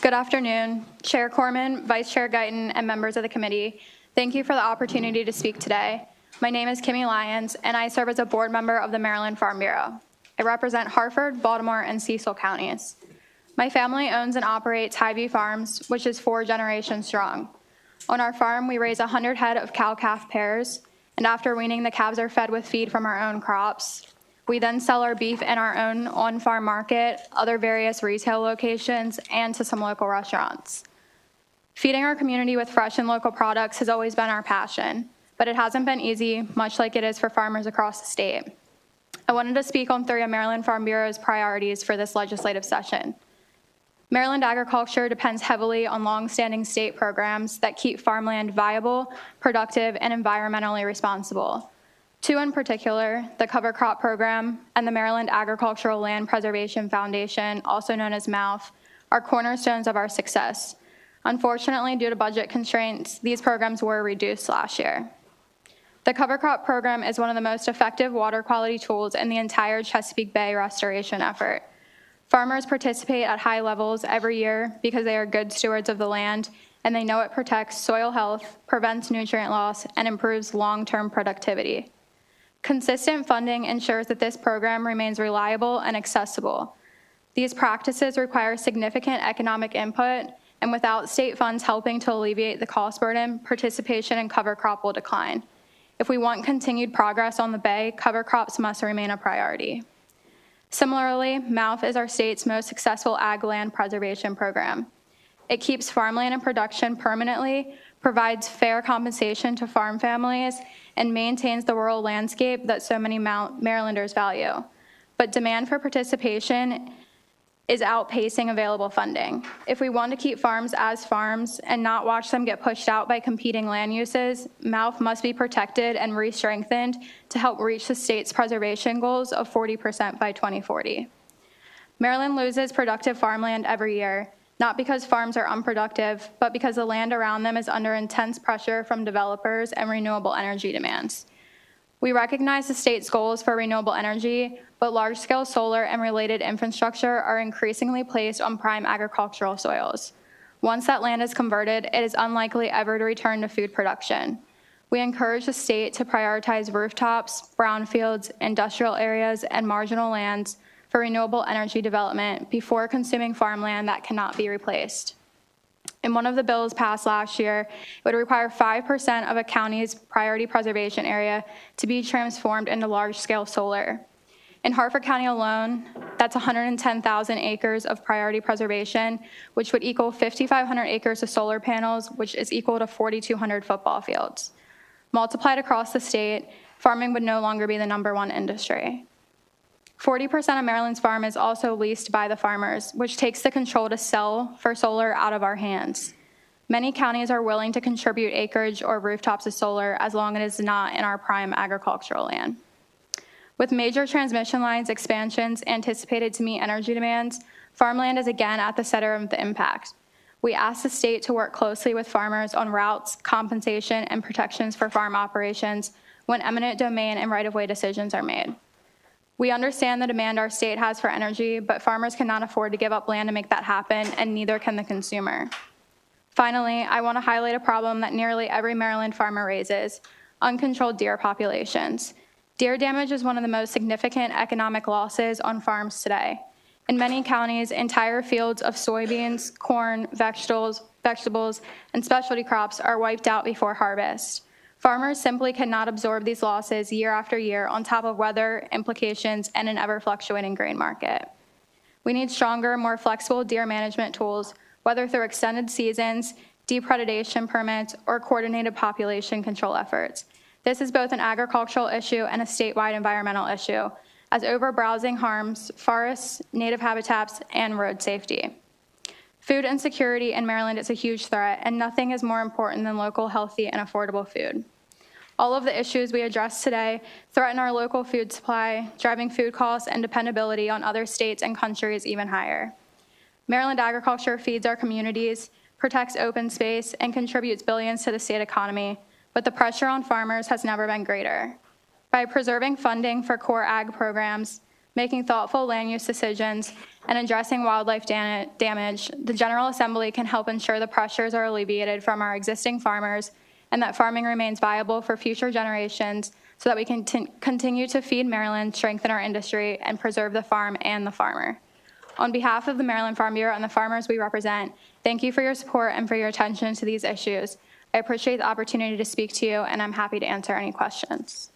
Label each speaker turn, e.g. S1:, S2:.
S1: Good afternoon, Chair Corman, Vice Chair Guyton, and members of the committee. Thank you for the opportunity to speak today. My name is Kimmi Lyons, and I serve as a board member of the Maryland Farm Bureau. I represent Harford, Baltimore, and Cecil counties. My family owns and operates Highview Farms, which is 4 generations strong. On our farm, we raise 100 head of cow-calf pairs, and after weaning, the calves are fed with feed from our own crops. We then sell our beef in our own on-farm market, other various retail locations, and to some local restaurants. Feeding our community with fresh and local products has always been our passion, but it hasn't been easy, much like it is for farmers across the state. I wanted to speak on 3 of Maryland Farm Bureau's priorities for this legislative session. Maryland agriculture depends heavily on long-standing state programs that keep farmland viable, productive, and environmentally responsible. 2 in particular, the Cover Crop Program and the Maryland Agricultural Land Preservation Foundation, also known as MALF, are cornerstones of our success. Unfortunately, due to budget constraints, these programs were reduced last year. The Cover Crop Program is one of the most effective water quality tools in the entire Chesapeake Bay restoration effort. Farmers participate at high levels every year because they are good stewards of the land, and they know it protects soil health, prevents nutrient loss, and improves long-term productivity. Consistent funding ensures that this program remains reliable and accessible. These practices require significant economic input, and without state funds helping to alleviate the cost burden, participation in cover crop will decline. If we want continued progress on the Bay, cover crops must remain a priority. Similarly, MALF is our state's most successful ag land preservation program. It keeps farmland in production permanently, provides fair compensation to farm families, and maintains the rural landscape that so many Marylanders value. But demand for participation is outpacing available funding. If we want to keep farms as farms and not watch them get pushed out by competing land uses, MALF must be protected and re-strengthened to help reach the state's preservation goals of 40% by 2040. Maryland loses productive farmland every year, not because farms are unproductive, but because the land around them is under intense pressure from developers and renewable energy demands. We recognize the state's goals for renewable energy, but large-scale solar and related infrastructure are increasingly placed on prime agricultural soils. Once that land is converted, it is unlikely ever to return to food production. We encourage the state to prioritize rooftops, brownfields, industrial areas, and marginal lands for renewable energy development before consuming farmland that cannot be replaced. In one of the bills passed last year, it would require 5% of a county's priority preservation area to be transformed into large-scale solar. In Harford County alone, that's 110,000 acres of priority preservation, which would equal 5,500 acres of solar panels, which is equal to 4,200 football fields. Multiplied across the state, farming would no longer be the #1 industry. 40% of Maryland's farm is also leased by the farmers, which takes the control to sell for solar out of our hands. Many counties are willing to contribute acreage or rooftops of solar as long as it is not in our prime agricultural land. With major transmission lines expansions anticipated to meet energy demands, farmland is again at the center of the impact. We ask the state to work closely with farmers on routes, compensation, and protections for farm operations when eminent domain and right-of-way decisions are made. We understand the demand our state has for energy, but farmers cannot afford to give up land to make that happen, and neither can the consumer. Finally, I want to highlight a problem that nearly every Maryland farmer raises: uncontrolled deer populations. Deer damage is one of the most significant economic losses on farms today. In many counties, entire fields of soybeans, corn, vegetables, and specialty crops are wiped out before harvest. Farmers simply cannot absorb these losses year after year on top of weather implications and an ever-fluctuating grain market. We need stronger, more flexible deer management tools, whether through extended seasons, depredation permits, or coordinated population control efforts. This is both an agricultural issue and a statewide environmental issue, as overbrowsing harms forests, native habitats, and road safety. Food insecurity in Maryland is a huge threat, and nothing is more important than local, healthy, and affordable food. All of the issues we address today threaten our local food supply, driving food costs and dependability on other states and countries even higher. Maryland agriculture feeds our communities, protects open space, and contributes billions to the state economy, but the pressure on farmers has never been greater. By preserving funding for core ag programs, making thoughtful land use decisions, and addressing wildlife damage, the General Assembly can help ensure the pressures are alleviated from our existing farmers and that farming remains viable for future generations so that we can continue to feed Maryland, strengthen our industry, and preserve the farm and the farmer. On behalf of the Maryland Farm Bureau and the farmers we represent, thank you for your support and for your attention to these issues. I appreciate the opportunity to speak to you, and I'm happy to answer any questions.